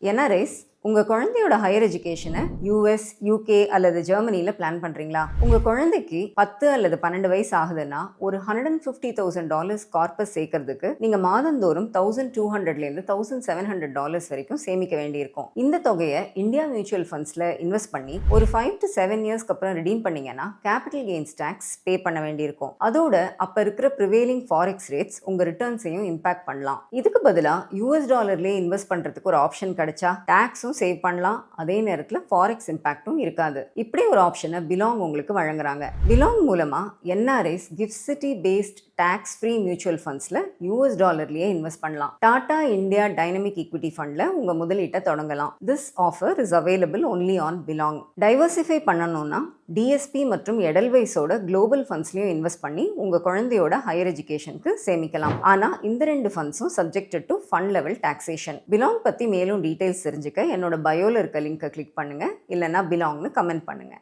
NRIs உங்க குழந்தையோட higher எஜுகேஷனை யூஎஸ், யூகே அல்லது ஜெர்மனில பிளான் பண்றீங்களா? உங்க குழந்தைக்கு 10 அல்லது 12 வயசு ஆகுதுன்னா ஒரு $150,000 கார்பஸ் சேர்க்கறதுக்கு நீங்க மாதந்தோறும் $1,200 $1,700 வரைக்கும் சேமிக்க வேண்டியிருக்கும். இந்த தொகையை இந்தியா மியூச்சுவல் ஃபண்ட்ஸ்ல இன்வெஸ்ட் பண்ணி ஒரு 5 to 7 இயர்ஸ்க்கு அப்புறம் ரிடீம் பண்ணீங்கன்னா கேபிட்டல் கெயின்ஸ் டாக்ஸ் பே பண்ண வேண்டியிருக்கும். அதோட அப்ப இருக்கிற ப்ரிவேலிங் ஃபாரெக்ஸ் ரேட்ஸ் உங்க ரிட்டர்ன்ஸையும் இம்பாக்ட் பண்ணலாம். இதுக்கு பதிலா யூஎஸ் டாலர்லயே இன்வெஸ்ட் பண்றதுக்கு ஒரு ஆப்ஷன் கிடைச்சா டாக்ஸும் சேவ் பண்ணலாம், அதே நேரத்தில் ஃபாரெக்ஸ் இம்பாக்டும் இருக்காது. இப்படி ஒரு ஆப்ஷனை பிலாங் உங்களுக்கு வழங்குறாங்க. பிலாங் மூலமா NRIs gift city based tax free mutual ஃபண்ட்ஸ்ல யூஎஸ் டாலர்லயே இன்வெஸ்ட் பண்ணலாம். டாடா இந்தியா டைனமிக் ஈக்விட்டி ஃபண்ட்ல உங்க முதலீட்டை தொடங்கலாம். This offer is available only on Belong. Diversify பண்ணணும்னா டிஎஸ்பி மற்றும் எடல்வைஸோட குளோபல் ஃபண்ட்ஸ்லயும் இன்வெஸ்ட் பண்ணி உங்க குழந்தையோட ஹையர் எஜுகேஷனுக்கு சேமிக்கலாம். ஆனா இந்த ரெண்டு ஃபண்ட்ஸும் subjected to fund level taxation. Belong பத்தி மேலும் டீடைல்ஸ் தெரிஞ்சுக்க என்னோட பயோல இருக்க லிங்கை கிளிக் பண்ணுங்க, இல்லைன்னா பிலாங்னு கமெண்ட் பண்ணுங்க.